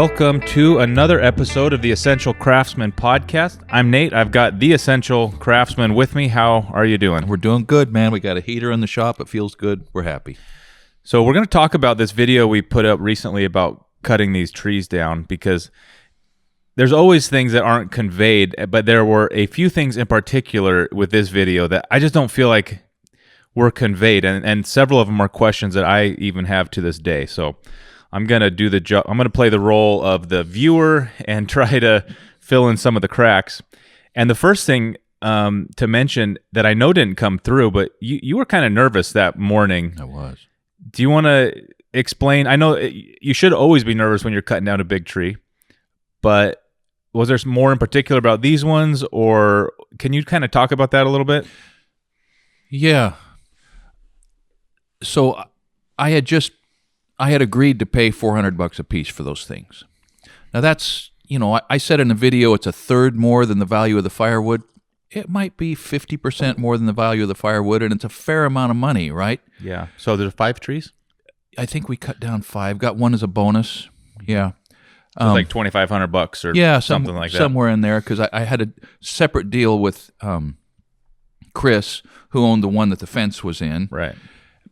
Welcome to another episode of the Essential Craftsman podcast. I'm Nate. I've got the Essential Craftsman with me. How are you doing? We're doing good, man. We got a heater in the shop. It feels good. We're happy. So we're going to talk about this video we put up recently about cutting these trees down, because there's always things that aren't conveyed, but there were a few things in particular with this video that I just don't feel like were conveyed, and several of them are questions that I even have to this day. So I'm going to do the job. I'm going to play the role of the viewer and try to fill in some of the cracks. And the first thing to mention that I know didn't come through, but you were kind of nervous that morning. I was. Do you want to explain? I know you should always be nervous when you're cutting down a big tree, but was there more in particular about these ones, or can you kind of talk about that a little bit? Yeah. So I had agreed to pay $400 a piece for those things. Now that's, I said in the video it's a third more than the value of the firewood. It might be 50% more than the value of the firewood, and it's a fair amount of money, right? Yeah. So there's 5 trees? I think we cut down 5. Got one as a bonus. Yeah. So it's like $2,500 or something like that. Somewhere in there, because I had a separate deal with Chris, who owned the one that the fence was in. Right.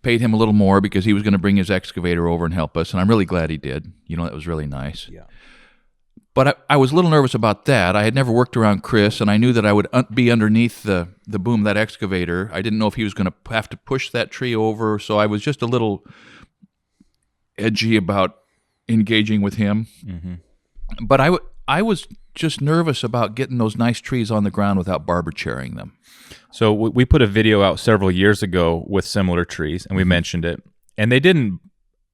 Paid him a little more because he was going to bring his excavator over and help us, and I'm really glad he did. That was really nice. Yeah. But I was a little nervous about that. I had never worked around Chris, and I knew that I would be underneath the boom of that excavator. I didn't know if he was going to have to push that tree over, so I was just a little edgy about engaging with him. Mm-hmm. But I was just nervous about getting those nice trees on the ground without barber chairing them. So we put a video out several years ago with similar trees, and we mentioned it. And they didn't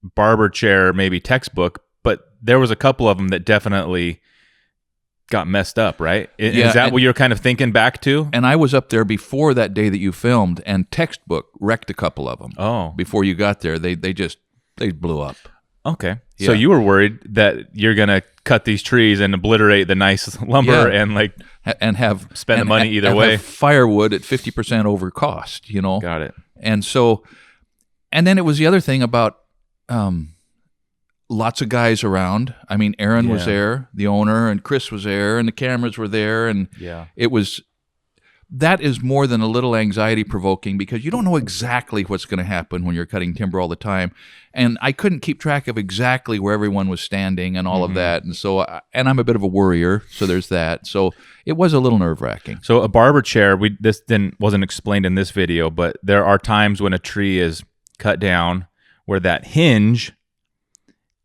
barber chair maybe textbook, but there was a couple of them that definitely got messed up, right? Is that what you're kind of thinking back to? And I was up there before that day that you filmed, and textbook wrecked a couple of them. Oh. Before you got there, they blew up. Okay. Yeah. So you were worried that you're going to cut these trees and obliterate the nice lumber and spend the money either way. Have firewood at 50% over cost, Got it. And so, and then it was the other thing about lots of guys around. I mean, Aaron was there, the owner, and Chris was there, and the cameras were there, and that is more than a little anxiety provoking, because you don't know exactly what's going to happen when you're cutting timber all the time. And I couldn't keep track of exactly where everyone was standing and all of that. And so, and I'm a bit of a worrier, so there's that. So it was a little nerve-wracking. So a barber chair, this wasn't explained in this video, but there are times when a tree is cut down where that hinge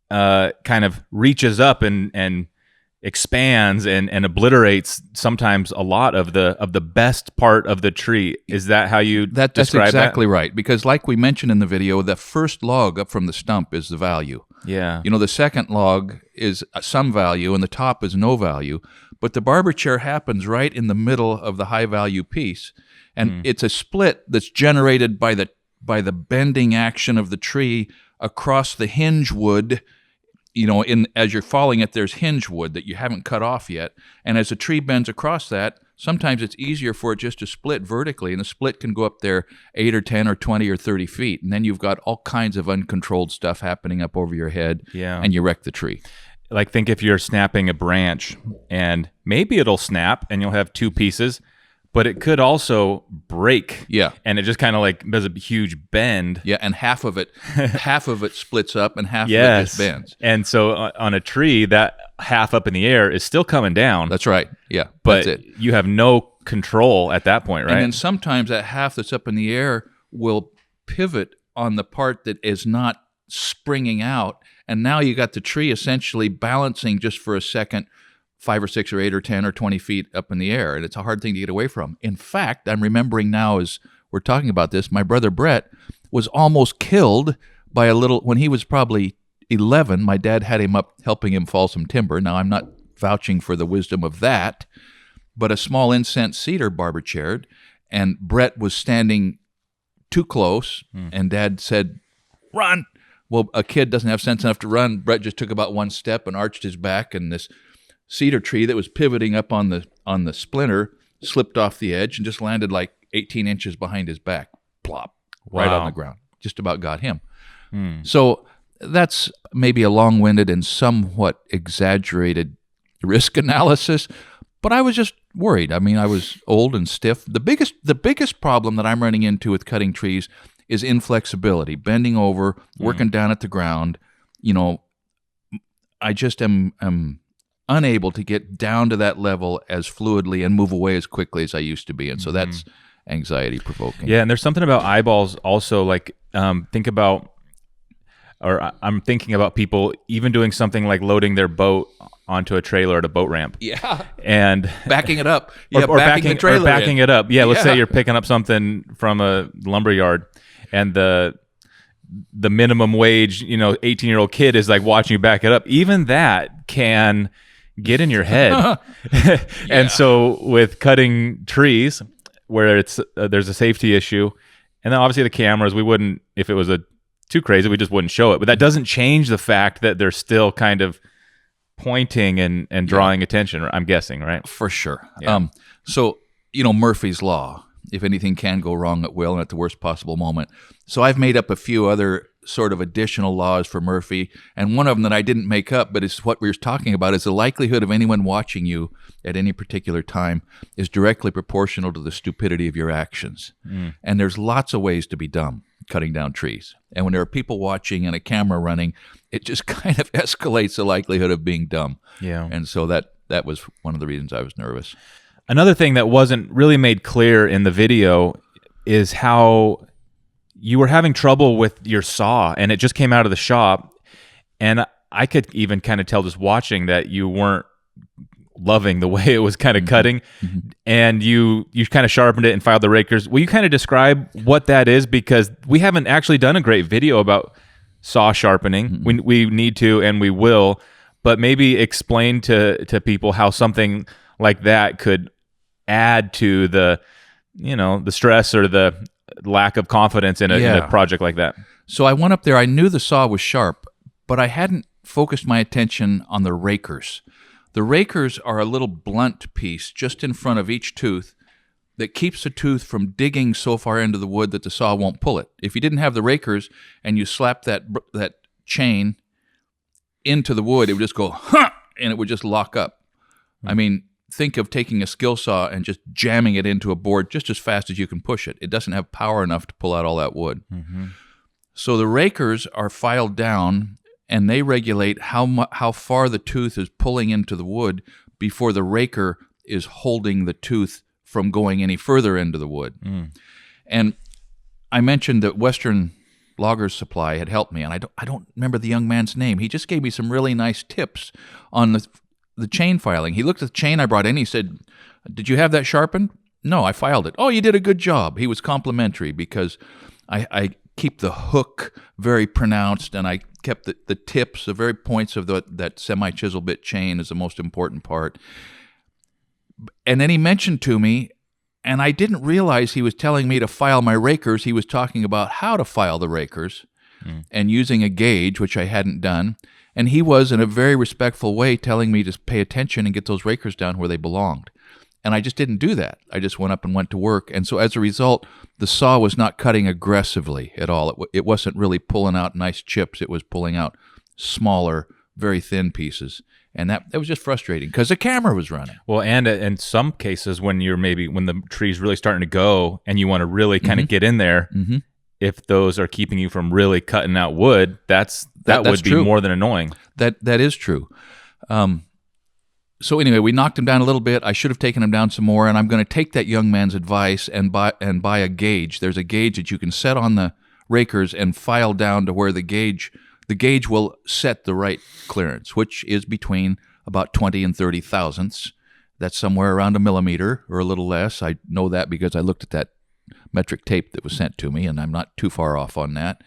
kind of reaches up and expands and obliterates sometimes a lot of the best part of the tree. Is that how you describe that? That's exactly right. Because like we mentioned in the video, the first log up from the stump is the value. Yeah. The second log is some value, and the top is no value. But the barber chair happens right in the middle of the high value piece, and it's a split that's generated by the bending action of the tree across the hinge wood. As you're falling it, there's hinge wood that you haven't cut off yet. And as the tree bends across that, sometimes it's easier for it just to split vertically, and the split can go up there 8 or 10 or 20 or 30 feet. And then you've got all kinds of uncontrolled stuff happening up over your head, and you wreck the tree. Like, think if you're snapping a branch, and maybe it'll snap and you'll have 2 pieces, but it could also break. Yeah. And it just kind of like does a huge bend. Yeah, and half of it splits up and half of it just bends. And so on a tree, that half up in the air is still coming down. That's right. Yeah. But that's it. You have no control at that point, right? And then sometimes that half that's up in the air will pivot on the part that is not springing out. And now you got the tree essentially balancing just for a second, 5 or 6 or 8 or 10 or 20 feet up in the air, and it's a hard thing to get away from. In fact, I'm remembering now as we're talking about this, my brother Brett was almost killed by when he was probably 11, my dad had him up helping him fall some timber. Now, I'm not vouching for the wisdom of that, but a small incense cedar barber chaired, and Brett was standing too close, and Dad said, "Run!" Well, a kid doesn't have sense enough to run. Brett just took about 1 step and arched his back, and this cedar tree that was pivoting up on the splinter slipped off the edge and just landed like 18 inches behind his back. Plop. Right on the ground. Just about got him. So that's maybe a long-winded and somewhat exaggerated risk analysis, but I was just worried. I mean, I was old and stiff. The biggest problem that I'm running into with cutting trees is inflexibility, bending over, working down at the ground. You know, I just am unable to get down to that level as fluidly and move away as quickly as I used to be, and so that's anxiety provoking. Yeah, and there's something about eyeballs also. Like, I'm thinking about people even doing something like loading their boat onto a trailer at a boat ramp. Yeah. And backing it up. Yeah, or backing the trailer backing in. it up. Yeah, let's say you're picking up something from a lumber yard, and the minimum wage, 18-year-old kid is like watching you back it up. Even that can get in your head. And so with cutting trees, where it's there's a safety issue, and then obviously the cameras, we wouldn't, if it was too crazy, we just wouldn't show it. But that doesn't change the fact that they're still kind of pointing and drawing attention, I'm guessing, right? For sure. Yeah. So, Murphy's Law, if anything can go wrong, it will, and at the worst possible moment. So I've made up a few other sort of additional laws for Murphy, and one of them that I didn't make up, but it's what we were talking about, is the likelihood of anyone watching you at any particular time is directly proportional to the stupidity of your actions. And there's lots of ways to be dumb cutting down trees. And when there are people watching and a camera running, it just kind of escalates the likelihood of being dumb. Yeah. And so that was one of the reasons I was nervous. Another thing that wasn't really made clear in the video is how you were having trouble with your saw, and it just came out of the shop. And I could even kind of tell just watching that you weren't loving the way it was kind of cutting, and you kind of sharpened it and filed the rakers. Will you kind of describe what that is? Because we haven't actually done a great video about saw sharpening. We need to, and we will, but maybe explain to people how something like that could add to the stress or the lack of confidence in a project like that. So I went up there, I knew the saw was sharp, but I hadn't focused my attention on the rakers. The rakers are a little blunt piece just in front of each tooth that keeps the tooth from digging so far into the wood that the saw won't pull it. If you didn't have the rakers and you slap that chain into the wood, it would just go, huh, and it would just lock up. I mean, think of taking a skill saw and just jamming it into a board just as fast as you can push it. It doesn't have power enough to pull out all that wood. So the rakers are filed down, and they regulate how far the tooth is pulling into the wood before the raker is holding the tooth from going any further into the wood. And I mentioned that Western Loggers Supply had helped me, and I don't remember the young man's name. He just gave me some really nice tips on the chain filing. He looked at the chain I brought in. He said, "Did you have that sharpened?" "No, I filed it." "Oh, you did a good job." He was complimentary because I keep the hook very pronounced, and I kept the tips, the very points of that semi-chisel bit chain is the most important part. And then he mentioned to me, and I didn't realize he was telling me to file my rakers. He was talking about how to file the rakers and using a gauge, which I hadn't done. And he was, in a very respectful way, telling me to pay attention and get those rakers down where they belonged. And I just didn't do that. I just went up and went to work. And so as a result, the saw was not cutting aggressively at all. It wasn't really pulling out nice chips. It was pulling out smaller, very thin pieces. And that was just frustrating because the camera was running. Well, and in some cases, when the tree's really starting to go and you want to really kind of get in there, if those are keeping you from really cutting out wood, that would be true. More than annoying. That is true. So anyway, we knocked him down a little bit. I should have taken him down some more, and I'm going to take that young man's advice and buy a gauge. There's a gauge that you can set on the rakers and file down to where the gauge will set the right clearance, which is between about 20 and 30 thousandths. That's somewhere around a millimeter or a little less. I know that because I looked at that metric tape that was sent to me, and I'm not too far off on that.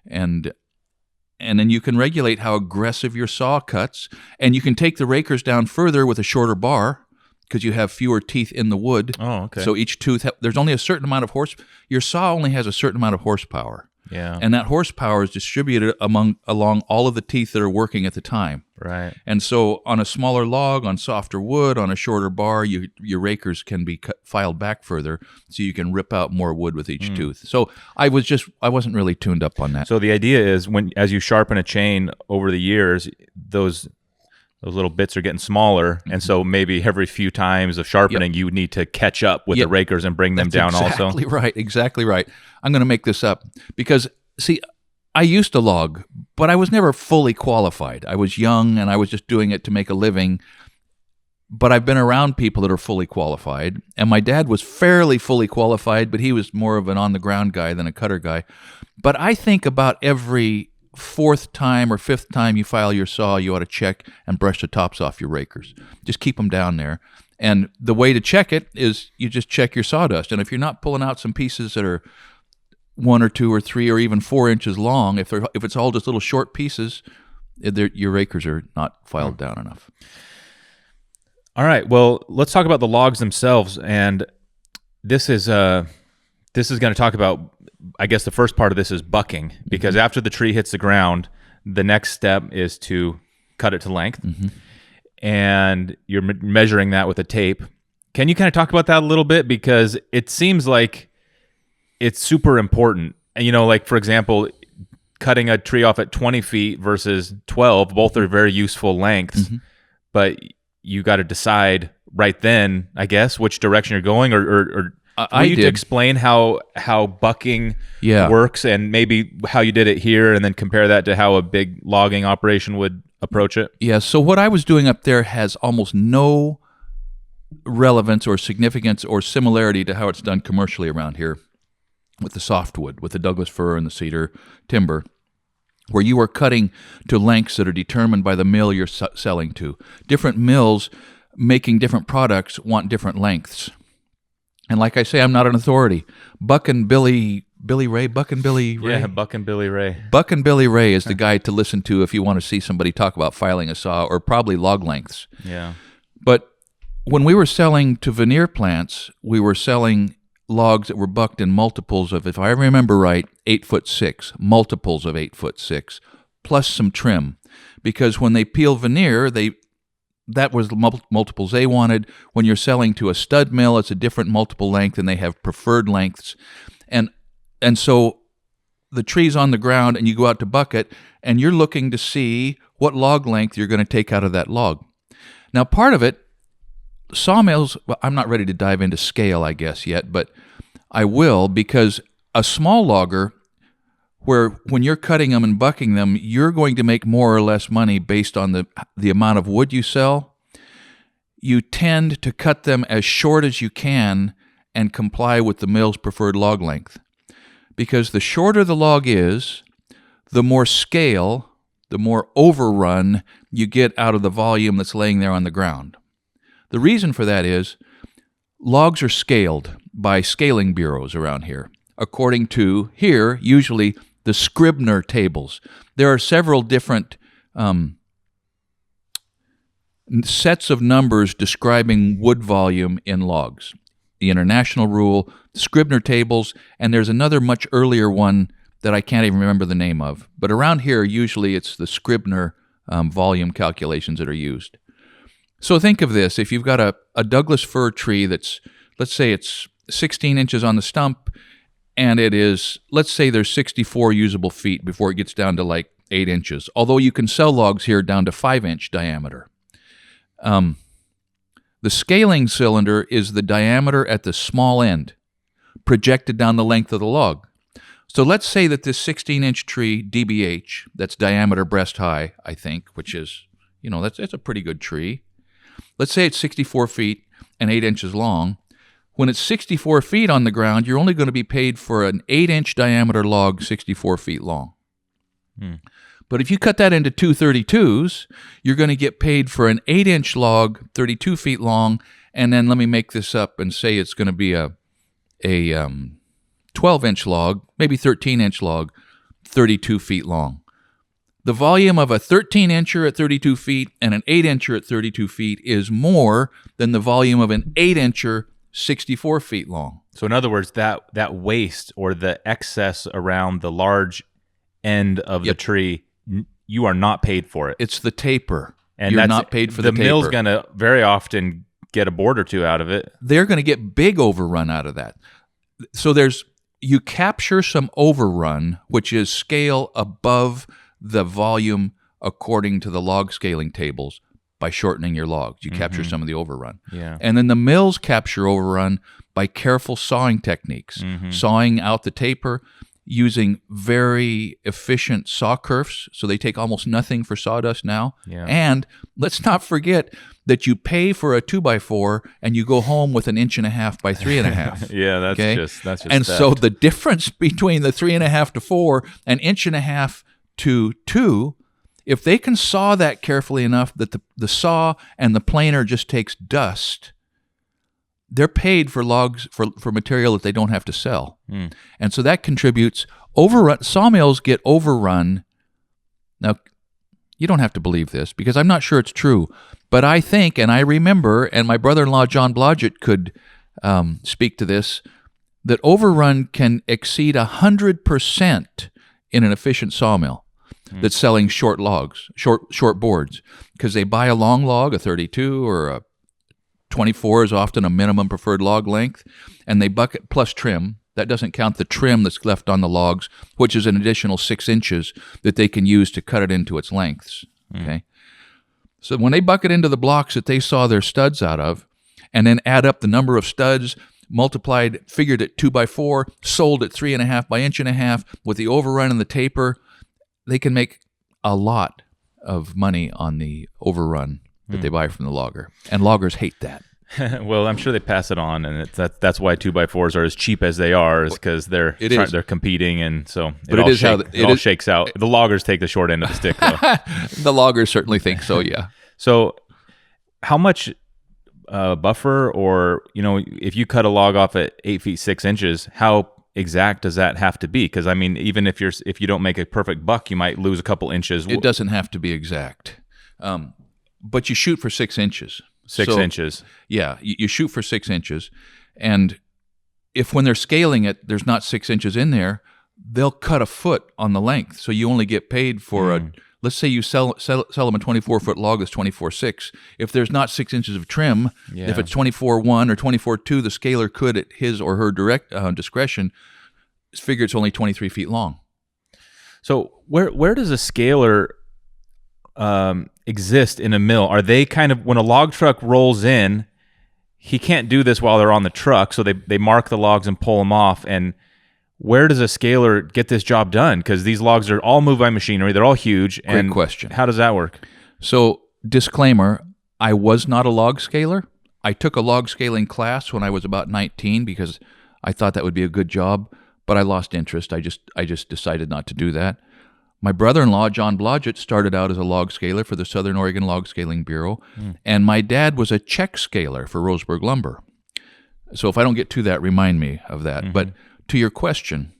And then you can regulate how aggressive your saw cuts, and you can take the rakers down further with a shorter bar because you have fewer teeth in the wood. Oh, okay. So each tooth, there's only a certain amount of your saw only has a certain amount of horsepower. Yeah. And that horsepower is distributed along all of the teeth that are working at the time. Right. And so on a smaller log, on softer wood, on a shorter bar, your rakers can be filed back further so you can rip out more wood with each tooth. So I wasn't really tuned up on that. So the idea is as you sharpen a chain over the years, those little bits are getting smaller, and so maybe every few times of sharpening, you need to catch up with the rakers and bring them down also. Exactly right. I'm going to make this up because, see, I used to log, but I was never fully qualified. I was young, and I was just doing it to make a living, but I've been around people that are fully qualified, and my dad was fairly fully qualified, but he was more of an on-the-ground guy than a cutter guy. But I think about every fourth time or fifth time you file your saw, you ought to check and brush the tops off your rakers. Just keep them down there. And the way to check it is you just check your sawdust. And if you're not pulling out some pieces that are 1 or 2 or 3 or even 4 inches long, if it's all just little short pieces, your rakers are not filed down enough. All right. Well, let's talk about the logs themselves. And this is going to talk about, I guess the first part of this is bucking, because after the tree hits the ground, the next step is to cut it to length, and you're measuring that with a tape. Can you kind of talk about that a little bit? Because it seems like it's super important. And, like, for example, cutting a tree off at 20 feet versus 12, both are very useful lengths, but you got to decide right then, I guess, which direction you're going, or I need to explain how bucking works, and maybe how you did it here, and then compare that to how a big logging operation would approach it. Yeah, so what I was doing up there has almost no relevance or significance or similarity to how it's done commercially around here with the softwood, with the Douglas fir and the cedar timber, where you are cutting to lengths that are determined by the mill you're selling to. Different mills making different products want different lengths. And like I say, I'm not an authority. Buck and Billy Ray. Yeah, Buck and Billy Ray. Buck and Billy Ray is the guy to listen to if you want to see somebody talk about filing a saw, or probably log lengths. Yeah. But when we were selling to veneer plants, we were selling logs that were bucked in multiples of, if I remember right, 8'6", multiples of 8'6", plus some trim. Because when they peel veneer, that was the multiples they wanted. When you're selling to a stud mill, it's a different multiple length, and they have preferred lengths. And so the tree's on the ground, and you go out to buck it, and you're looking to see what log length you're going to take out of that log. Now, part of it, sawmills, well, I'm not ready to dive into scale, I guess, yet, but I will, because a small logger, where when you're cutting them and bucking them, you're going to make more or less money based on the amount of wood you sell. You tend to cut them as short as you can and comply with the mill's preferred log length. Because the shorter the log is, the more scale, the more overrun you get out of the volume that's laying there on the ground. The reason for that is logs are scaled by scaling bureaus around here, according to, here, usually the Scribner tables. There are several different sets of numbers describing wood volume in logs. The International Rule, Scribner tables, and there's another much earlier one that I can't even remember the name of. But around here, usually it's the Scribner volume calculations that are used. So think of this. If you've got a Douglas fir tree that's, let's say it's 16 inches on the stump, and it is, let's say there's 64 usable feet before it gets down to like 8 inches, although you can sell logs here down to 5-inch diameter. The scaling cylinder is the diameter at the small end, projected down the length of the log. So let's say that this 16-inch tree, DBH, that's diameter breast high, I think, which is, that's a pretty good tree. Let's say it's 64 feet and 8 inches long. When it's 64 feet on the ground, you're only going to be paid for an 8-inch diameter log 64 feet long. But if you cut that into 232s, you're going to get paid for an 8-inch log, 32 feet long, and then let me make this up and say it's going to be a 12-inch log, maybe 13-inch log, 32 feet long. The volume of a 13-incher at 32 feet and an 8-incher at 32 feet is more than the volume of an 8-incher 64 feet long. So in other words, that waste or the excess around the large end of the tree, you are not paid for it. It's the taper. And you're not paid for the taper. The mill's going to very often get a board or two out of it. They're going to get big overrun out of that. So you capture some overrun, which is scale above the volume according to the log scaling tables by shortening your logs. You capture some of the overrun. Yeah. And then the mills capture overrun by careful sawing techniques, sawing out the taper, using very efficient saw kerfs, so they take almost nothing for sawdust now. Yeah. And let's not forget that you pay for a 2x4 and you go home with 1.5 inches by 3.5. Yeah, that's just and theft. so the difference between the 3.5 to 4 and 1.5 inches to 2, if they can saw that carefully enough that the saw and the planer just takes dust, they're paid for logs for material that they don't have to sell. And so that contributes. Sawmills get overrun. Now, you don't have to believe this because I'm not sure it's true, but I think, and I remember, and my brother-in-law John Blodgett could speak to this, that overrun can exceed 100% in an efficient sawmill that's selling short logs, short boards, because they buy a long log, a 32 or a 24 is often a minimum preferred log length, and they bucket plus trim. That doesn't count the trim that's left on the logs, which is an additional 6 inches that they can use to cut it into its lengths. Okay, so when they bucket into the blocks that they saw their studs out of, and then add up the number of studs figured at 2x4, sold at 3.5 by 1.5 inches with the overrun and the taper, they can make a lot of money on the overrun that they buy from the logger, and loggers hate that. Well, I'm sure they pass it on, and that's why 2x4s are as cheap as they are, is because they're competing, and so it all shakes out. The loggers take the short end of the stick, though. The loggers certainly think so, yeah. So, how much buffer, or if you cut a log off at 8 feet 6 inches, how exact does that have to be? Because I mean, even if you don't make a perfect buck, you might lose a couple inches. It doesn't have to be exact. But you shoot for 6 inches. 6 inches. Yeah, you shoot for 6 inches. And if when they're scaling it, there's not 6 inches in there, they'll cut a foot on the length. So you only get paid for let's say you sell them a 24-foot log that's 24.6. If there's not 6 inches of trim, if it's 24.1 or 24.2, the scaler could, at his or her direct discretion, figure it's only 23 feet long. So where does a scaler exist in a mill? Are they kind of, when a log truck rolls in, he can't do this while they're on the truck, so they mark the logs and pull them off. And where does a scaler get this job done? Because these logs are all moved by machinery, they're all huge. Great question. How does that work? So, disclaimer, I was not a log scaler. I took a log scaling class when I was about 19 because I thought that would be a good job, but I lost interest. I just decided not to do that. My brother-in-law, John Blodgett, started out as a log scaler for the Southern Oregon Log Scaling Bureau, and my dad was a check scaler for Roseburg Lumber. So if I don't get to that, remind me of that. But to your question,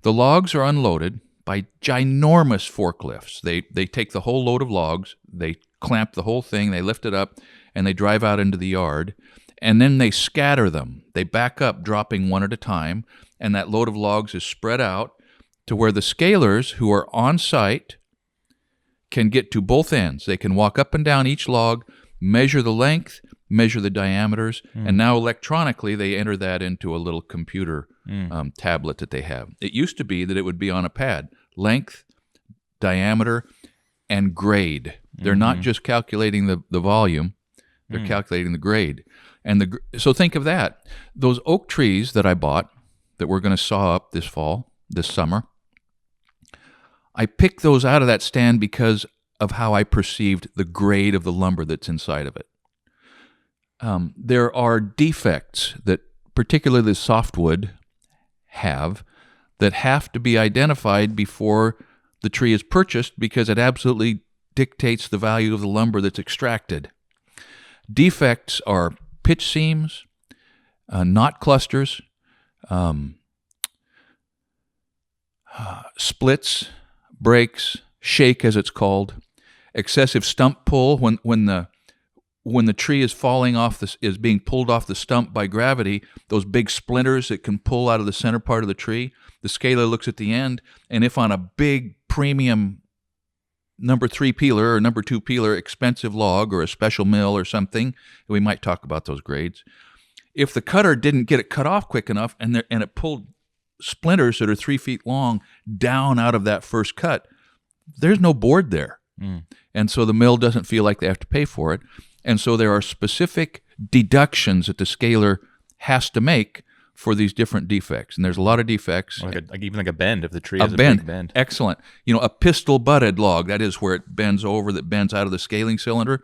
the logs are unloaded by ginormous forklifts. They take the whole load of logs, they clamp the whole thing, they lift it up, and they drive out into the yard, and then they scatter them. They back up, dropping one at a time, and that load of logs is spread out to where the scalers who are on site can get to both ends. They can walk up and down each log, measure the length, measure the diameters, and now electronically they enter that into a little computer tablet that they have. It used to be that it would be on a pad, length, diameter, and grade. They're not just calculating the volume, they're calculating the grade. And so think of that. Those oak trees that I bought that we're going to saw up this summer, I picked those out of that stand because of how I perceived the grade of the lumber that's inside of it. There are defects that particularly the softwood have that have to be identified before the tree is purchased because it absolutely dictates the value of the lumber that's extracted. Defects are pitch seams, knot clusters, splits, breaks, shake as it's called, excessive stump pull when the when the tree is falling off is being pulled off the stump by gravity, those big splinters that can pull out of the center part of the tree, the scaler looks at the end, and if on a big premium number 3 peeler or number 2 peeler expensive log or a special mill or something, we might talk about those grades, if the cutter didn't get it cut off quick enough and it pulled splinters that are 3 feet long down out of that first cut, there's no board there. And so the mill doesn't feel like they have to pay for it. And so there are specific deductions that the scaler has to make for these different defects. And there's a lot of defects. Even like a bend, if the tree has a big bend. Excellent. A pistol butted log, that is where it bends over, that bends out of the scaling cylinder.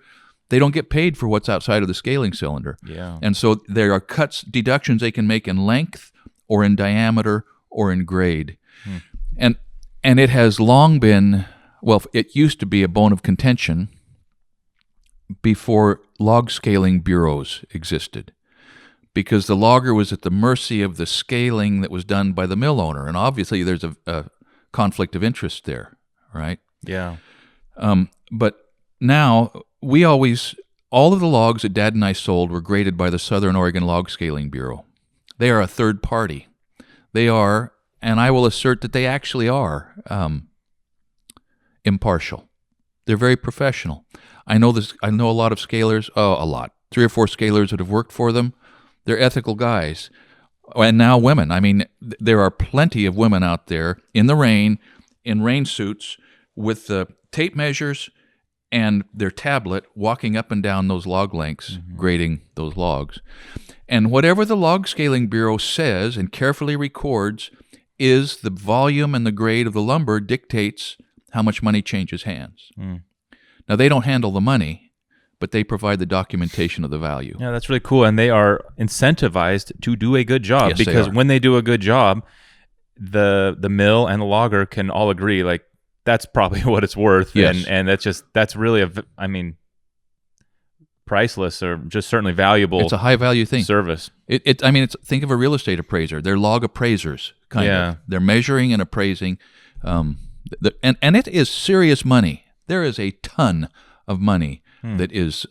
They don't get paid for what's outside of the scaling cylinder. Yeah. And so there are deductions they can make in length or in diameter or in grade. And it has long been, well, it used to be a bone of contention before log scaling bureaus existed, because the logger was at the mercy of the scaling that was done by the mill owner. And obviously there's a conflict of interest there, right? Yeah. But now all of the logs that Dad and I sold were graded by the Southern Oregon Log Scaling Bureau. They are a third party. They are, and I will assert that they actually are, impartial. They're very professional. I know a lot of scalers, a lot, 3 or 4 scalers that have worked for them. They're ethical guys. And now women. I mean, there are plenty of women out there in the rain, in rain suits, with the tape measures and their tablet walking up and down those log lengths, grading those logs. And whatever the Log Scaling Bureau says and carefully records is the volume and the grade of the lumber dictates how much money changes hands. Now, they don't handle the money, but they provide the documentation of the value. Yeah, that's really cool. And they are incentivized to do a good job, Yes, because they are. when they do a good job, the mill and the logger can all agree, like, that's probably what it's worth. Yes. And that's really priceless, or just certainly valuable. It's a high value thing. Service. Think of a real estate appraiser. They're log appraisers, kind of. They're measuring and appraising, and it is serious money. There is a ton of money that is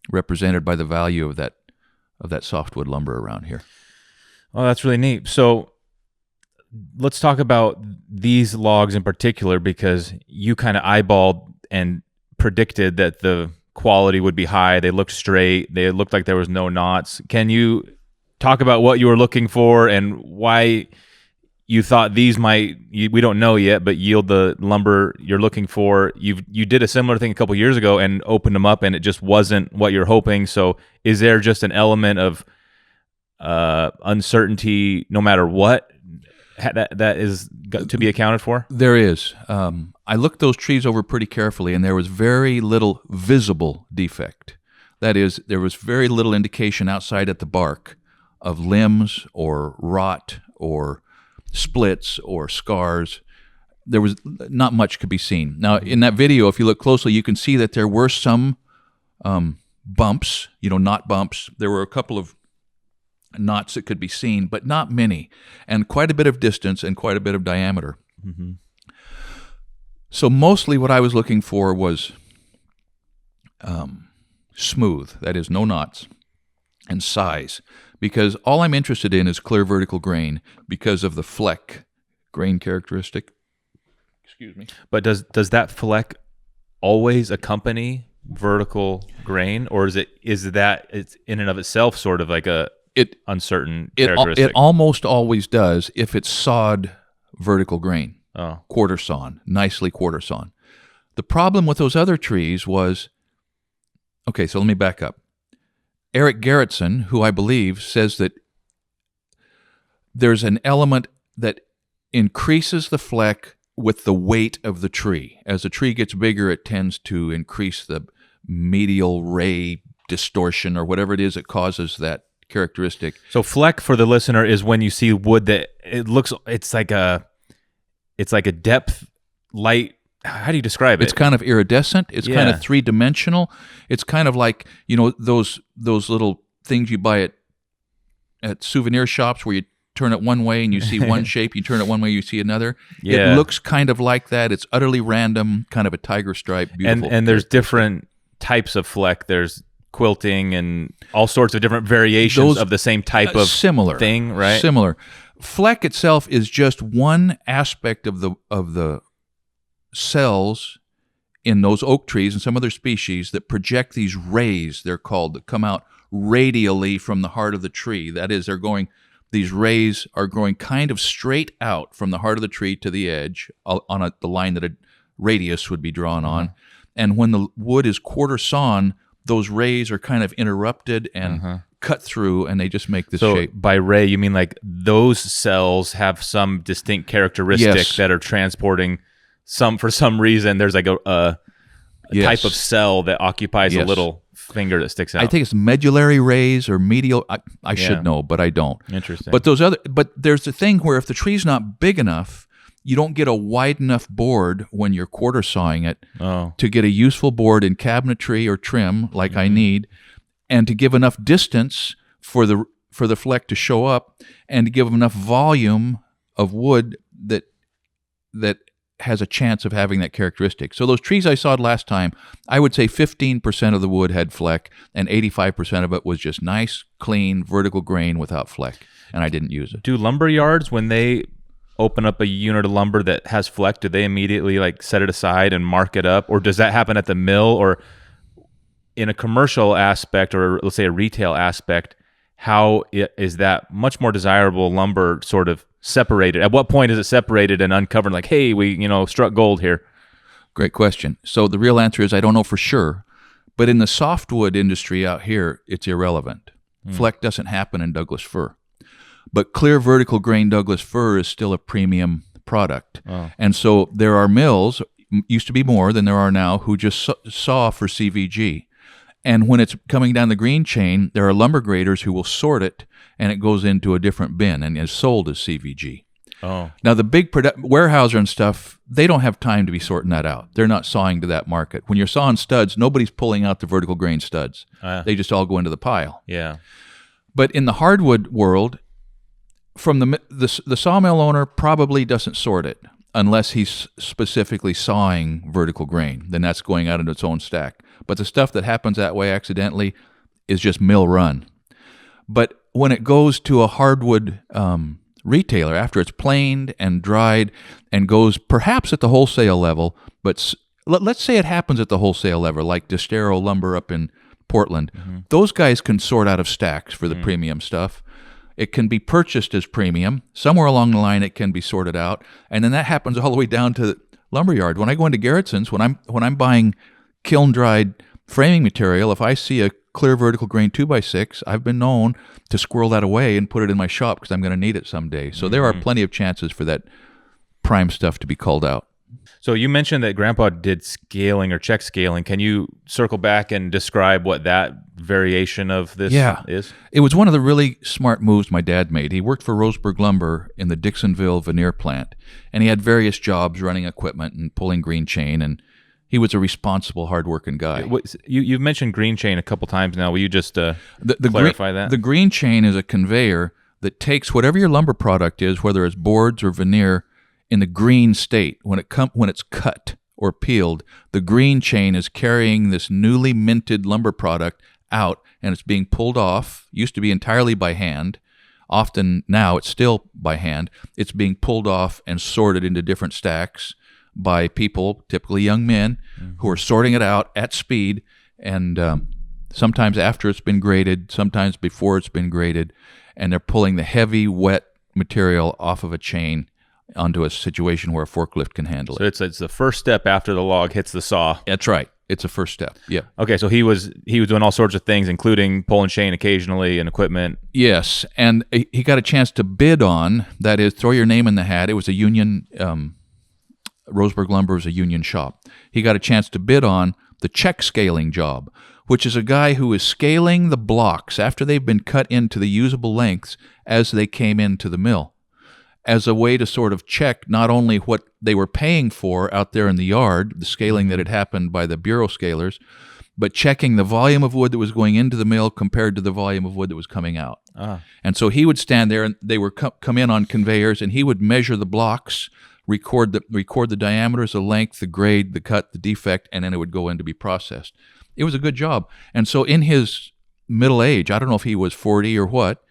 represented by the value of that softwood lumber around here. Oh, that's really neat. So let's talk about these logs in particular, because you kind of eyeballed and predicted that the quality would be high. They looked straight. They looked like there was no knots. Can you talk about what you were looking for and why you thought these we don't know yet, but yield the lumber you're looking for? You did a similar thing a couple years ago and opened them up, and it just wasn't what you're hoping. So is there just an element of uncertainty no matter what that is to be accounted for? There is. I looked those trees over pretty carefully, and there was very little visible defect. That is, there was very little indication outside at the bark of limbs or rot or splits or scars. There was not much could be seen. Now, in that video, if you look closely, you can see that there were some bumps, knot bumps. There were a couple of knots that could be seen, but not many, and quite a bit of distance and quite a bit of diameter. So mostly what I was looking for was smooth, that is, no knots, and size, because all I'm interested in is clear vertical grain because of the fleck grain characteristic. Excuse me. But does that fleck always accompany vertical grain, or is it's in and of itself sort of like uncertain characteristic? It almost always does if it's sawed vertical grain. Oh. Quarter sawn, nicely quarter sawn. The problem with those other trees was, okay, so let me back up. Eric Gerritsen, who I believe, says that there's an element that increases the fleck with the weight of the tree. As the tree gets bigger, it tends to increase the medial ray distortion or whatever it is that causes that characteristic. So fleck, for the listener, is when you see wood that it's like a depth light. How do you describe it? It's kind of iridescent. It's kind of three-dimensional. It's kind of like, those little things you buy at souvenir shops where you turn it one way and you see one shape, you turn it one way, you see another. Yeah. It looks kind of like that. It's utterly random, kind of a tiger stripe, beautiful. And there's different types of fleck. There's quilting and all sorts of different variations of the same type of similar thing, right? Similar. Fleck itself is just one aspect of the cells in those oak trees and some other species that project these rays, they're called, that come out radially from the heart of the tree. That is, these rays are going kind of straight out from the heart of the tree to the edge on the line that a radius would be drawn on. And when the wood is quarter sawn, those rays are kind of interrupted and cut through, and they just make this shape. By ray, you mean like those cells have some distinct characteristic that are transporting for some reason. There's like a type of cell that occupies a little finger that sticks out. I think it's medullary rays or medial. I should know, but I don't. Interesting. But there's the thing where if the tree's not big enough, you don't get a wide enough board when you're quarter sawing it to get a useful board in cabinetry or trim like I need, and to give enough distance for the fleck to show up, and to give enough volume of wood that has a chance of having that characteristic. So those trees I sawed last time, I would say 15% of the wood had fleck, and 85% of it was just nice, clean, vertical grain without fleck, and I didn't use it. Do lumber yards, when they open up a unit of lumber that has fleck, do they immediately like set it aside and mark it up, or does that happen at the mill, or in a commercial aspect, or let's say a retail aspect? How is that much more desirable lumber sort of separated? At what point is it separated and uncovered, like, hey, we struck gold here? Great question. So the real answer is I don't know for sure, but in the softwood industry out here, it's irrelevant. Fleck doesn't happen in Douglas fir. But clear vertical grain Douglas fir is still a premium product. And so there are mills, used to be more than there are now, who just saw for CVG. And when it's coming down the green chain, there are lumber graders who will sort it, and it goes into a different bin and is sold as CVG. Now, the big warehouser and stuff, they don't have time to be sorting that out. They're not sawing to that market. When you're sawing studs, nobody's pulling out the vertical grain studs. They just all go into the pile. Yeah. But in the hardwood world, from the sawmill owner probably doesn't sort it unless he's specifically sawing vertical grain. Then that's going out into its own stack. But the stuff that happens that way accidentally is just mill run. But when it goes to a hardwood retailer, after it's planed and dried and goes perhaps at the wholesale level, but let's say it happens at the wholesale level, like Destero Lumber up in Portland, those guys can sort out of stacks for the premium stuff. It can be purchased as premium. Somewhere along the line, it can be sorted out, and then that happens all the way down to the lumberyard. When I go into Gerritson's, when I'm buying kiln-dried framing material, if I see a clear vertical grain 2x6, I've been known to squirrel that away and put it in my shop because I'm going to need it someday. So there are plenty of chances for that prime stuff to be culled out. So you mentioned that Grandpa did scaling or check scaling. Can you circle back and describe what that variation of this is? It was one of the really smart moves my dad made. He worked for Roseburg Lumber in the Dixonville veneer plant, and he had various jobs running equipment and pulling green chain, and he was a responsible, hardworking guy. You've mentioned green chain a couple times now. Will you just clarify that? The green chain is a conveyor that takes whatever your lumber product is, whether it's boards or veneer, in the green state. When it's cut or peeled, the green chain is carrying this newly minted lumber product out, and it's being pulled off. Used to be entirely by hand. Often now it's still by hand. It's being pulled off and sorted into different stacks by people, typically young men, who are sorting it out at speed, and sometimes after it's been graded, sometimes before it's been graded, and they're pulling the heavy, wet material off of a chain onto a situation where a forklift can handle it. So it's the first step after the log hits the saw. That's right. It's a first step. Yeah. Okay, so he was doing all sorts of things, including pulling chain occasionally and equipment. Yes, and he got a chance to bid on, that is, throw your name in the hat. It was a union, Roseburg Lumber was a union shop. He got a chance to bid on the check scaling job, which is a guy who is scaling the blocks after they've been cut into the usable lengths as they came into the mill, as a way to sort of check not only what they were paying for out there in the yard, the scaling that had happened by the bureau scalers, but checking the volume of wood that was going into the mill compared to the volume of wood that was coming out. And so he would stand there, and they would come in on conveyors, and he would measure the blocks, record the diameters, the length, the grade, the cut, the defect, and then it would go in to be processed. It was a good job. And so in his middle age, I don't know if he was 40 or what,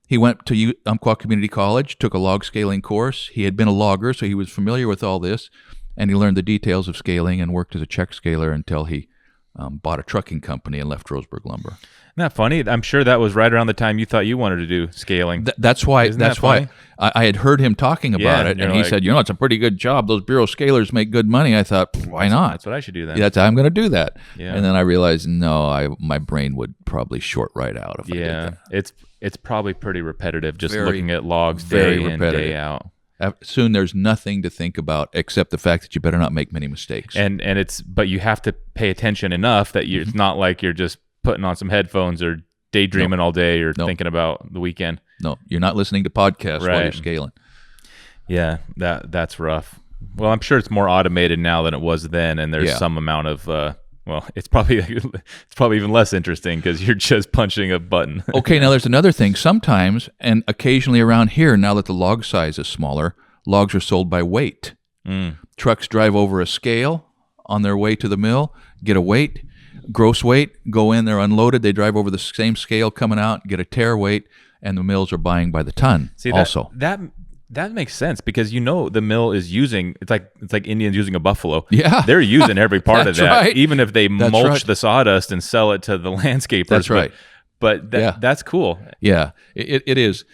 he went to Umpqua Community College, took a log scaling course. He had been a logger, so he was familiar with all this, and he learned the details of scaling and worked as a check scaler until he bought a trucking company and left Roseburg Lumber. Isn't that funny? I'm sure that was right around the time you thought you wanted to do scaling. That's why. Isn't that why I had heard him talking about it, and he like, said, "It's a pretty good job. Those bureau scalers make good money." I thought, why not? That's what I should do then. Yeah, I'm going to do that. Yeah. And then I realized, no, my brain would probably short right out if I did that. It's probably pretty repetitive, just Very, looking at logs very day in, repetitive. day out. Soon there's nothing to think about except the fact that you better not make many mistakes. But you have to pay attention enough that it's not like you're just putting on some headphones or daydreaming all day or thinking about the weekend. No, you're not listening to podcasts while you're scaling. Yeah, that's rough. Well, I'm sure it's more automated now than it was then, and there's some amount of it's probably even less interesting because you're just punching a button. Okay, now there's another thing. Sometimes, and occasionally around here, now that the log size is smaller, logs are sold by weight. Trucks drive over a scale on their way to the mill, get a weight, gross weight, go in, they're unloaded, they drive over the same scale coming out, get a tare weight, and the mills are buying by the ton. See, also. That makes sense because the mill is using it's like Indians using a buffalo. Yeah. They're using every part of that. Right. Even if they mulch right. the sawdust and sell it to the landscapers. That's right. But that's cool. Yeah, it is.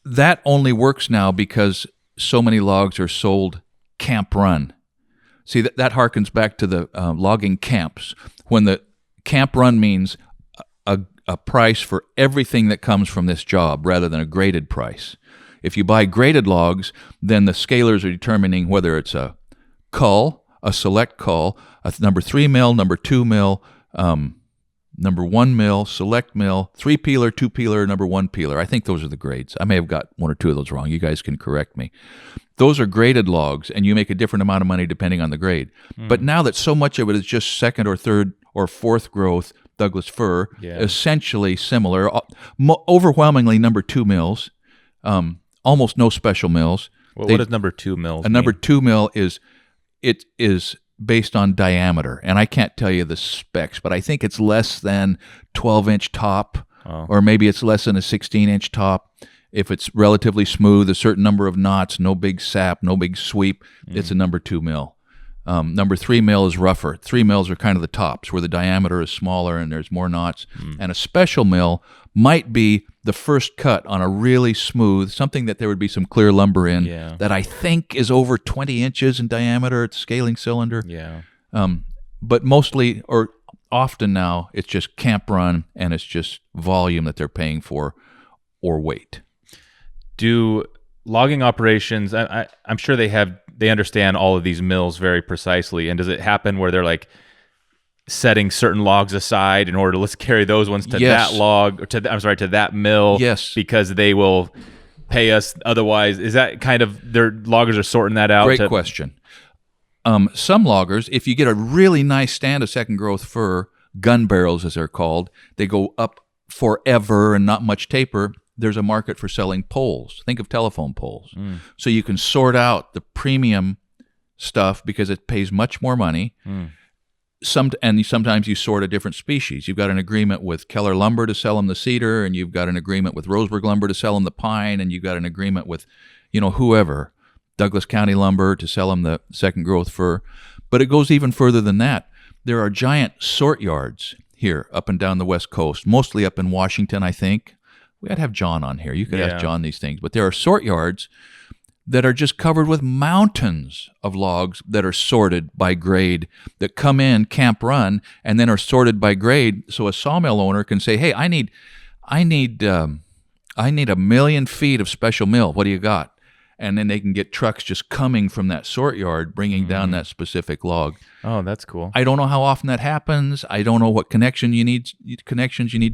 That only works now because so many logs are sold camp run. See, that harkens back to the logging camps. When the camp run means a price for everything that comes from this job rather than a graded price. If you buy graded logs, then the scalers are determining whether it's a cull, a select cull, a number 3 mil, number 2 mil, number 1 mil, select mil, 3 peeler, 2 peeler, number 1 peeler. I think those are the grades. I may have got one or two of those wrong. You guys can correct me. Those are graded logs, and you make a different amount of money depending on the grade. But now that so much of it is just second or third or fourth growth Douglas fir, essentially similar, overwhelmingly number 2 mils, almost no special mills. Well, what does number 2 mils mean? Number 2 mil is based on diameter, and I can't tell you the specs, but I think it's less than 12-inch top, or maybe it's less than a 16-inch top. If it's relatively smooth, a certain number of knots, no big sap, no big sweep, it's a number 2 mil. Number 3 mil is rougher. 3 mils are kind of the tops where the diameter is smaller and there's more knots. And a special mill might be the first cut on a really smooth, something that there would be some clear lumber in that I think is over 20 inches in diameter. It's a scaling cylinder. Yeah. But mostly or often now it's just camp run and it's just volume that they're paying for or weight. Do logging operations, I'm sure they understand all of these mills very precisely. And does it happen where they're like setting certain logs aside in order to let's carry those ones to that log or to that mill? Yes. Because they will pay us otherwise. Is that kind of their loggers are sorting that out? Great question. Some loggers, if you get a really nice stand of second growth fir, gun barrels as they're called, they go up forever and not much taper. There's a market for selling poles. Think of telephone poles. So you can sort out the premium stuff because it pays much more money. Sometimes you sort a different species. You've got an agreement with Keller Lumber to sell them the cedar, and you've got an agreement with Roseburg Lumber to sell them the pine, and you've got an agreement with, whoever, Douglas County Lumber to sell them the second growth fir. But it goes even further than that. There are giant sort yards here up and down the West Coast, mostly up in Washington, I think. We got to have John on here. You could ask John these things. But there are sort yards that are just covered with mountains of logs that are sorted by grade that come in camp run and then are sorted by grade. So a sawmill owner can say, "Hey, I need 1,000,000 feet of special mill. What do you got?" And then they can get trucks just coming from that sort yard, bringing down that specific log. Oh, that's cool. I don't know how often that happens. I don't know what connections you need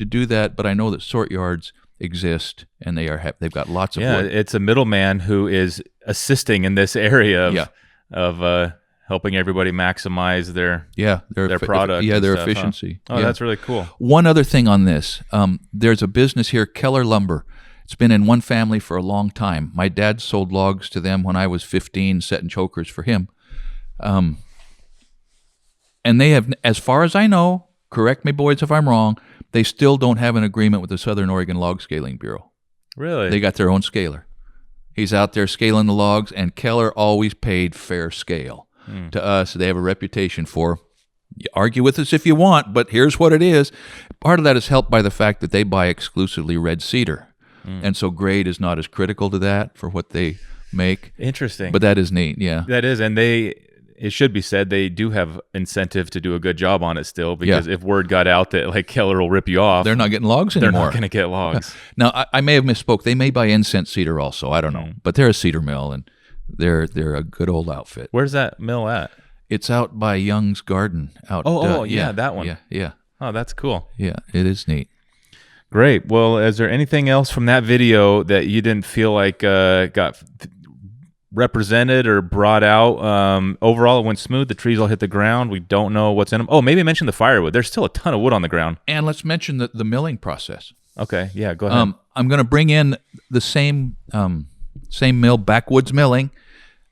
to do that, but I know that sort yards exist, and they've got lots of wood. It's a middleman who is assisting in this area of helping everybody maximize their product. Their stuff, efficiency. Huh? Oh, that's really cool. One other thing on this, there's a business here, Keller Lumber. It's been in one family for a long time. My dad sold logs to them when I was 15, setting chokers for him. And they have, as far as I know, correct me, boys, if I'm wrong, they still don't have an agreement with the Southern Oregon Log Scaling Bureau. Really? They got their own scaler. He's out there scaling the logs, and Keller always paid fair scale. To us, they have a reputation for, you argue with us if you want, but here's what it is. Part of that is helped by the fact that they buy exclusively red cedar. And so grade is not as critical to that for what they make. Interesting. But that is neat, yeah. That is, and it should be said, they do have incentive to do a good job on it still, because if word got out that like Keller will rip you off, they're not getting logs anymore. They're not going to get logs. Now, I may have misspoke. They may buy incense cedar also. I don't know. But they're a cedar mill, and they're a good old outfit. Where's that mill at? It's out by Young's Garden. Yeah, that one. Yeah. Oh, that's cool. Yeah, it is neat. Great. Well, is there anything else from that video that you didn't feel like got represented or brought out? Overall, it went smooth. The trees all hit the ground. We don't know what's in them. Oh, maybe mention the firewood. There's still a ton of wood on the ground. And let's mention the milling process. Okay. Yeah, go ahead. I'm going to bring in the same mill, Backwoods Milling.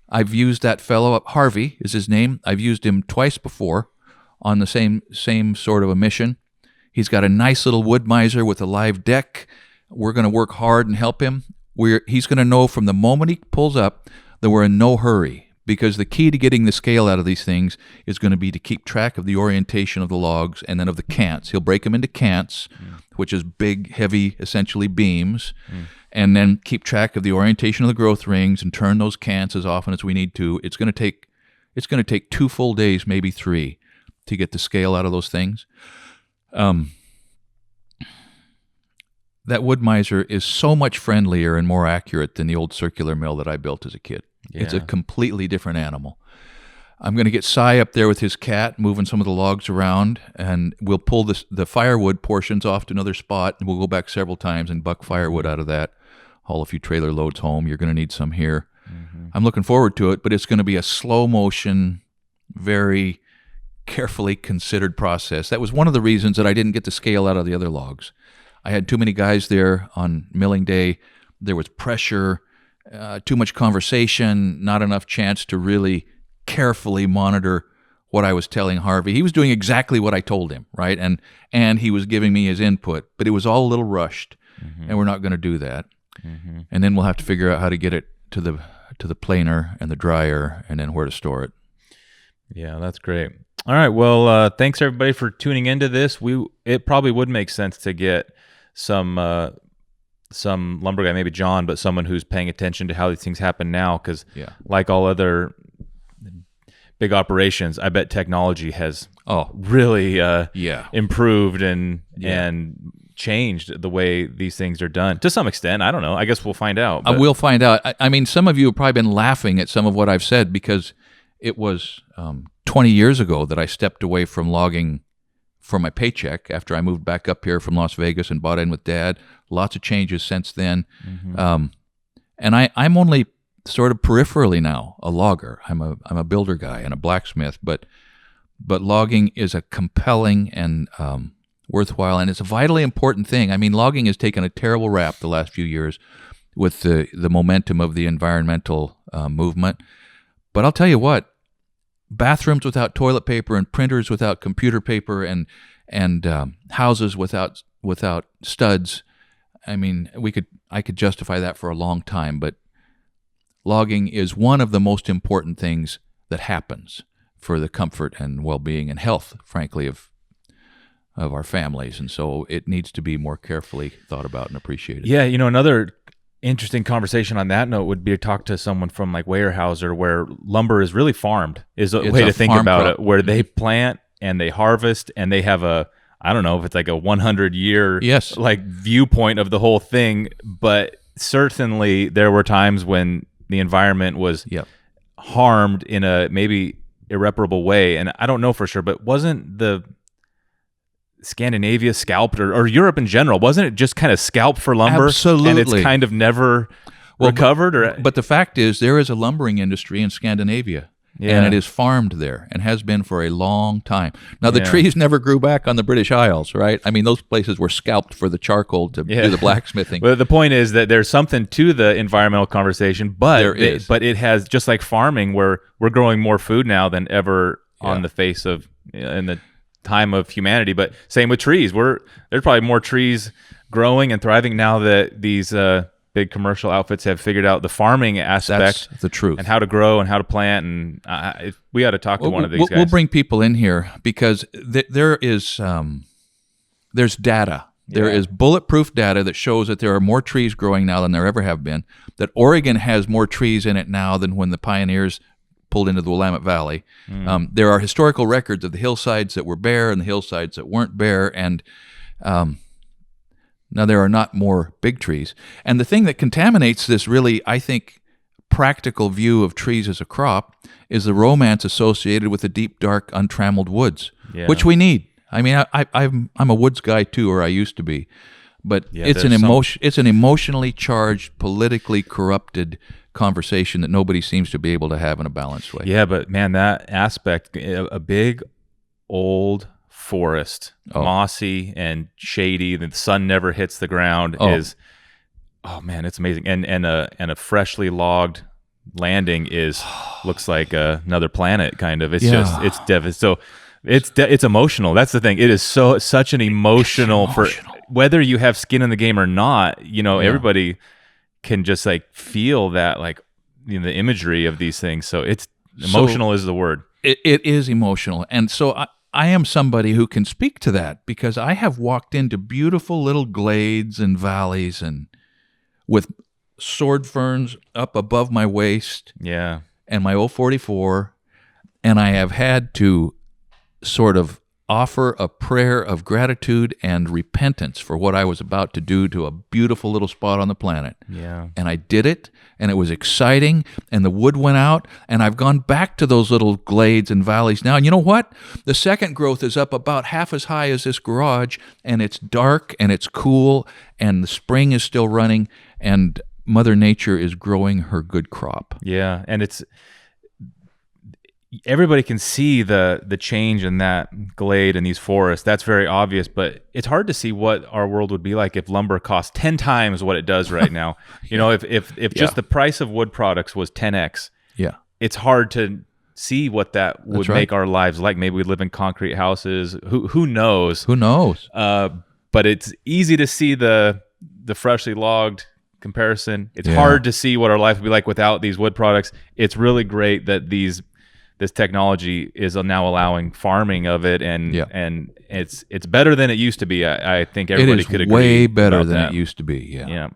I've used that fellow, Harvey is his name. I've used him twice before on the same sort of a mission. He's got a nice little wood miser with a live deck. We're going to work hard and help him. He's going to know from the moment he pulls up that we're in no hurry, because the key to getting the scale out of these things is going to be to keep track of the orientation of the logs and then of the cants. He'll break them into cants, which is big, heavy, essentially beams, and then keep track of the orientation of the growth rings and turn those cants as often as we need to. It's going to take 2 full days, maybe 3, to get the scale out of those things. That wood miser is so much friendlier and more accurate than the old circular mill that I built as a kid. Yeah. It's a completely different animal. I'm going to get Cy up there with his cat, moving some of the logs around, and we'll pull the firewood portions off to another spot, and we'll go back several times and buck firewood out of that, haul a few trailer loads home. You're going to need some here. I'm looking forward to it, but it's going to be a slow motion, very carefully considered process. That was one of the reasons that I didn't get the scale out of the other logs. I had too many guys there on milling day. There was pressure, too much conversation, not enough chance to really carefully monitor what I was telling Harvey. He was doing exactly what I told him, right? And he was giving me his input, but it was all a little rushed, and we're not going to do that. And then we'll have to figure out how to get it to the planer and the dryer, and then where to store it. Yeah, that's great. All right, well, thanks everybody for tuning into this. It probably would make sense to get some lumber guy, maybe John, but someone who's paying attention to how these things happen now, because like all other big operations, I bet technology has really improved and changed the way these things are done to some extent. I don't know. I guess we'll find out. We'll find out. I mean, some of you have probably been laughing at some of what I've said, because it was 20 years ago that I stepped away from logging for my paycheck after I moved back up here from Las Vegas and bought in with Dad. Lots of changes since then. And I'm only sort of peripherally now a logger. I'm a builder guy and a blacksmith, but logging is a compelling and worthwhile, and it's a vitally important thing. I mean, logging has taken a terrible rap the last few years with the momentum of the environmental movement. But I'll tell you what, bathrooms without toilet paper and printers without computer paper and houses without studs. I mean, I could justify that for a long time, but logging is one of the most important things that happens for the comfort and well-being and health, frankly, of our families, and so it needs to be more carefully thought about and appreciated. Yeah, another interesting conversation on that note would be to talk to someone from like Weyerhaeuser, where lumber is really farmed, is a way to think about it, where they plant and they harvest and they have I don't know if it's like a 100-year like viewpoint of the whole thing, but certainly there were times when the environment was harmed in a maybe irreparable way. And I don't know for sure, but wasn't the Scandinavia scalped, or Europe in general, wasn't it just kind of scalped for lumber? Absolutely. And it's kind of never recovered? But the fact is, there is a lumbering industry in Scandinavia. Yeah. And it is farmed there and has been for a long time. Now, the trees never grew back on the British Isles, right? I mean, those places were scalped for the charcoal to do the blacksmithing. But the point is that there's something to the environmental conversation, but it has, just like farming, where we're growing more food now than ever on the face of in the time of humanity. But same with trees. There's probably more trees growing and thriving now that these big commercial outfits have figured out the farming aspect. That's the truth. And how to grow and how to plant. And we ought to talk to one of these guys. We'll bring people in here because there's data. There is bulletproof data that shows that there are more trees growing now than there ever have been, that Oregon has more trees in it now than when the pioneers pulled into the Willamette Valley. There are historical records of the hillsides that were bare and the hillsides that weren't bare, and now there are not more big trees. And the thing that contaminates this really, I think, practical view of trees as a crop is the romance associated with the deep, dark, untrammeled woods, which we need. I mean, I'm a woods guy too, or I used to be, but it's an emotionally charged, politically corrupted conversation that nobody seems to be able to have in a balanced way. Yeah, but man, that aspect, a big old forest, mossy and shady, the sun never hits the ground is, oh man, it's amazing. And a freshly logged landing looks like another planet kind of. It's just, it's devastating. So it's emotional. That's the thing. It is such an emotional for whether you have skin in the game or not, everybody can just like feel that, like, the imagery of these things. So it's emotional is the word. It is emotional. And so I am somebody who can speak to that because I have walked into beautiful little glades and valleys and with sword ferns up above my waist. Yeah. And my old 44. And I have had to sort of offer a prayer of gratitude and repentance for what I was about to do to a beautiful little spot on the planet. Yeah. And I did it, and it was exciting, and the wood went out, and I've gone back to those little glades and valleys now. And you know what? The second growth is up about half as high as this garage, and it's dark, and it's cool, and the spring is still running, and Mother Nature is growing her good crop. Yeah, and everybody can see the change in that glade and these forests. That's very obvious, but it's hard to see what our world would be like if lumber cost 10 times what it does right now. If just the price of wood products was 10x, it's hard to see what that would make our lives like. Maybe we live in concrete houses. Who knows? Who knows? But it's easy to see the freshly logged comparison. It's hard to see what our life would be like without these wood products. It's really great that this technology is now allowing farming of it, and it's better than it used to be. I think everybody could agree. Way better than it used to be. Yeah.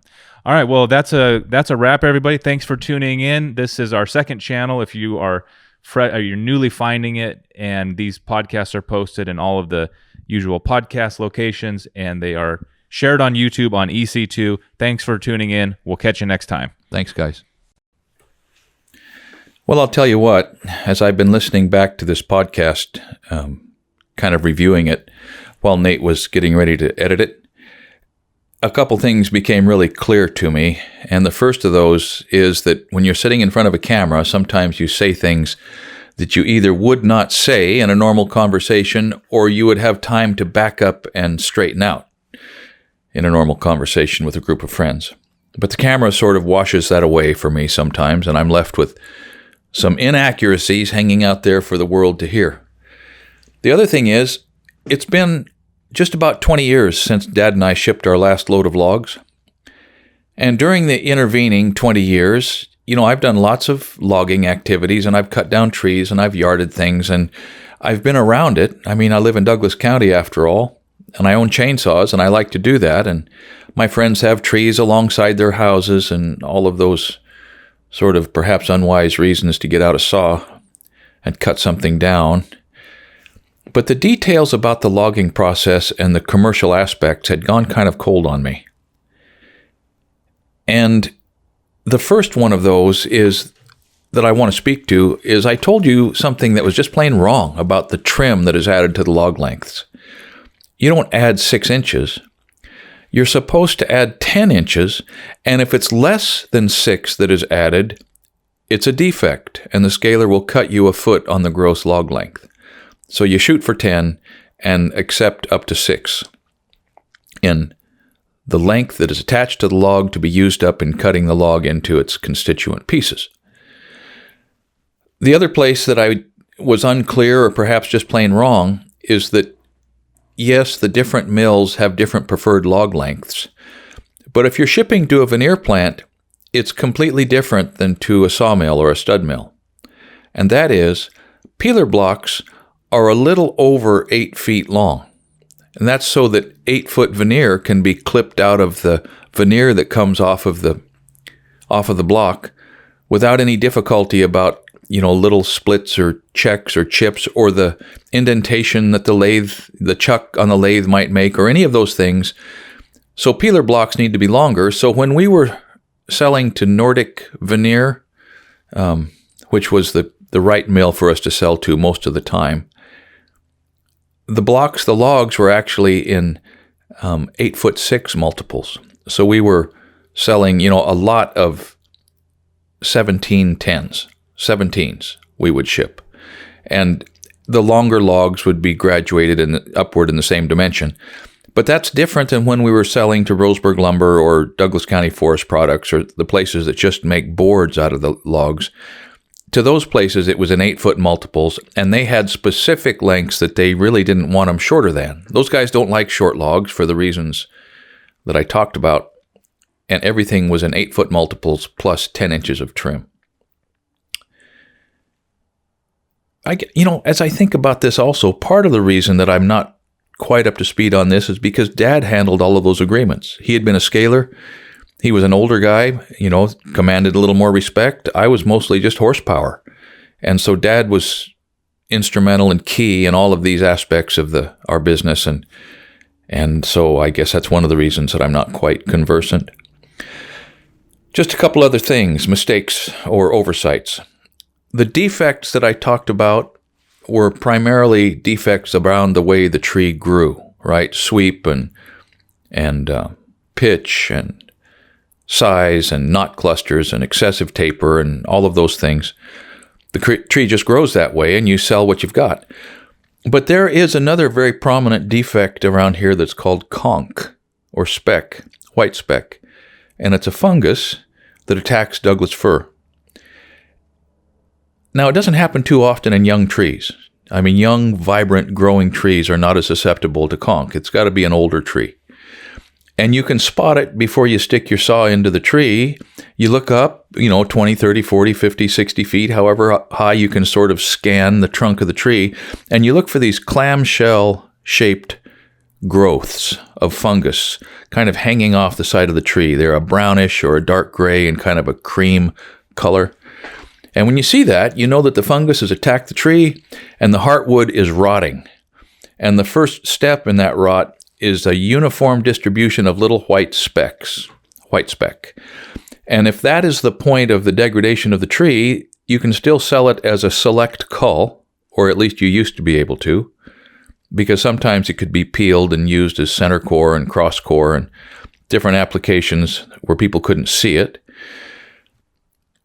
All right. Well, that's a wrap, everybody. Thanks for tuning in. This is our second channel. If you you're newly finding it, and these podcasts are posted in all of the usual podcast locations, and they are shared on YouTube on EC2. Thanks for tuning in. We'll catch you next time. Thanks, guys. Well, I'll tell you what, as I've been listening back to this podcast, kind of reviewing it while Nate was getting ready to edit it, a couple things became really clear to me. And the first of those is that when you're sitting in front of a camera, sometimes you say things that you either would not say in a normal conversation, or you would have time to back up and straighten out in a normal conversation with a group of friends. But the camera sort of washes that away for me sometimes, and I'm left with some inaccuracies hanging out there for the world to hear. The other thing is, it's been just about 20 years since Dad and I shipped our last load of logs. And during the intervening 20 years, I've done lots of logging activities, and I've cut down trees, and I've yarded things, and I've been around it. I mean, I live in Douglas County after all, and I own chainsaws, and I like to do that. And my friends have trees alongside their houses and all of those sort of perhaps unwise reasons to get out a saw and cut something down. But the details about the logging process and the commercial aspects had gone kind of cold on me. And the first one of those is that I want to speak to is I told you something that was just plain wrong about the trim that is added to the log lengths. You don't add 6 inches. You're supposed to add 10 inches, and if it's less than 6 that is added, it's a defect, and the scaler will cut you a foot on the gross log length. So you shoot for 10 and accept up to 6 in the length that is attached to the log to be used up in cutting the log into its constituent pieces. The other place that I was unclear or perhaps just plain wrong is that yes, the different mills have different preferred log lengths. But if you're shipping to a veneer plant, it's completely different than to a sawmill or a stud mill. And that is, peeler blocks are a little over 8 feet long. And that's so that 8-foot veneer can be clipped out of the veneer that comes off of the block without any difficulty about, little splits or checks or chips or the indentation that the chuck on the lathe might make or any of those things. So peeler blocks need to be longer. So when we were selling to Nordic Veneer, which was the right mill for us to sell to most of the time, the logs were actually in 8'6" multiples. So we were selling, a lot of 17s we would ship. And the longer logs would be graduated upward in the same dimension. But that's different than when we were selling to Roseburg Lumber or Douglas County Forest Products or the places that just make boards out of the logs. To those places, it was in 8-foot multiples, and they had specific lengths that they really didn't want them shorter than. Those guys don't like short logs for the reasons that I talked about, and everything was in 8-foot multiples plus 10 inches of trim. As I think about this also, part of the reason that I'm not quite up to speed on this is because Dad handled all of those agreements. He had been a scaler. He was an older guy, commanded a little more respect. I was mostly just horsepower. And so Dad was instrumental and key in all of these aspects of our business. And so I guess that's one of the reasons that I'm not quite conversant. Just a couple other things, mistakes or oversights. The defects that I talked about were primarily defects around the way the tree grew, right? Sweep and pitch and size and knot clusters and excessive taper and all of those things. The tree just grows that way and you sell what you've got. But there is another very prominent defect around here that's called conch or speck, white speck. And it's a fungus that attacks Douglas fir. Now, it doesn't happen too often in young trees. I mean, young, vibrant, growing trees are not as susceptible to conch. It's got to be an older tree. And you can spot it before you stick your saw into the tree. You look up, 20, 30, 40, 50, 60 feet, however high you can sort of scan the trunk of the tree. And you look for these clamshell-shaped growths of fungus kind of hanging off the side of the tree. They're a brownish or a dark gray and kind of a cream color. And when you see that, you know that the fungus has attacked the tree and the heartwood is rotting. And the first step in that rot is a uniform distribution of little white specks, white speck. And if that is the point of the degradation of the tree, you can still sell it as a select cull, or at least you used to be able to, because sometimes it could be peeled and used as center core and cross core and different applications where people couldn't see it.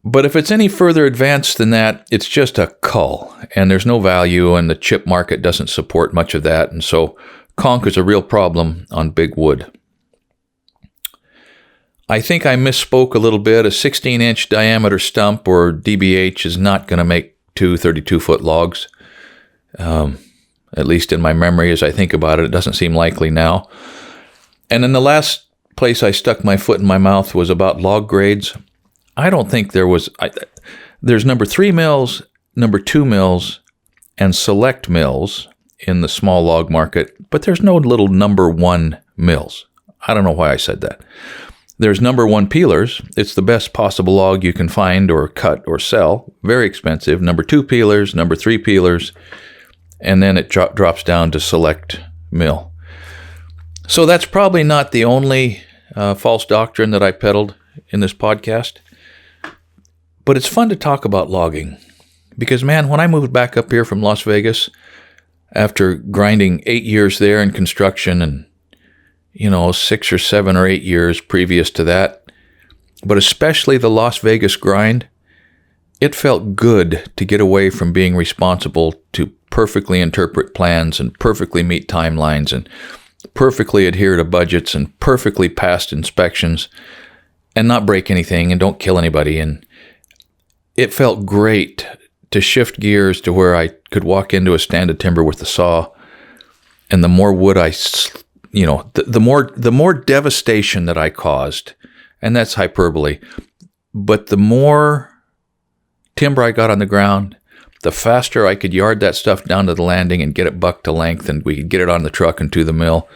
But if it's any further advanced than that, it's just a cull, and there's no value, and the chip market doesn't support much of that, and so conch is a real problem on big wood. I think I misspoke a little bit. A 16-inch diameter stump, or DBH, is not going to make two 32-foot logs. At least in my memory, as I think about it doesn't seem likely now. And then the last place I stuck my foot in my mouth was about log grades. I don't think there's number 3 mills, number 2 mills, and select mills in the small log market, but there's no little number 1 mills. I don't know why I said that. There's number 1 peelers. It's the best possible log you can find or cut or sell. Very expensive. Number 2 peelers, number 3 peelers, and then it drops down to select mill. So that's probably not the only false doctrine that I peddled in this podcast. But it's fun to talk about logging because, man, when I moved back up here from Las Vegas after grinding 8 years there in construction and, 6 or 7 or 8 years previous to that, but especially the Las Vegas grind, it felt good to get away from being responsible to perfectly interpret plans and perfectly meet timelines and perfectly adhere to budgets and perfectly pass inspections and not break anything and don't kill anybody. And it felt great to shift gears to where I could walk into a stand of timber with the saw And the more wood the more devastation that I caused, and that's hyperbole, but the more timber I got on the ground, the faster I could yard that stuff down to the landing and get it bucked to length, and we could get it on the truck and to the mill,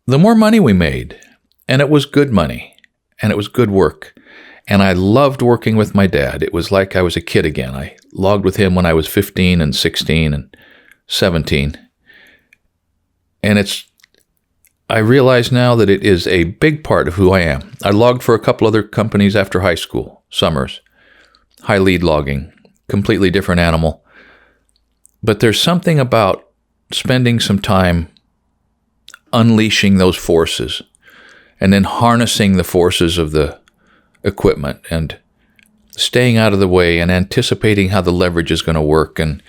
the more money we made. And it was good money, and it was good work. And I loved working with my dad. It was like I was a kid again. I logged with him when I was 15 and 16 and 17. And I realize now that it is a big part of who I am. I logged for a couple other companies after high school, summers, high lead logging, completely different animal. But there's something about spending some time unleashing those forces and then harnessing the forces of the equipment and staying out of the way and anticipating how the leverage is going to work and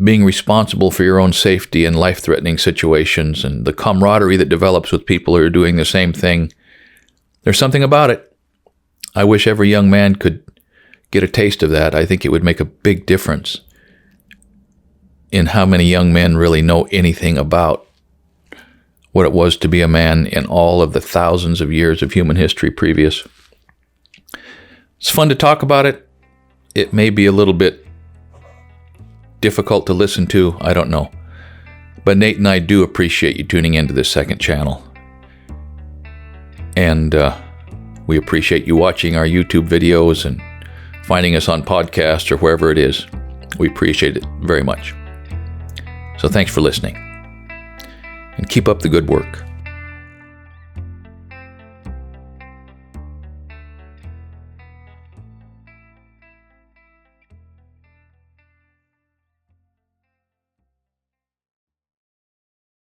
being responsible for your own safety in life-threatening situations and the camaraderie that develops with people who are doing the same thing. There's something about it. I wish every young man could get a taste of that. I think it would make a big difference in how many young men really know anything about what it was to be a man in all of the thousands of years of human history previous. It's fun to talk about it. It may be a little bit difficult to listen to, I don't know. But Nate and I do appreciate you tuning into this second channel. And we appreciate you watching our YouTube videos and finding us on podcasts or wherever it is. We appreciate it very much. So thanks for listening. And keep up the good work.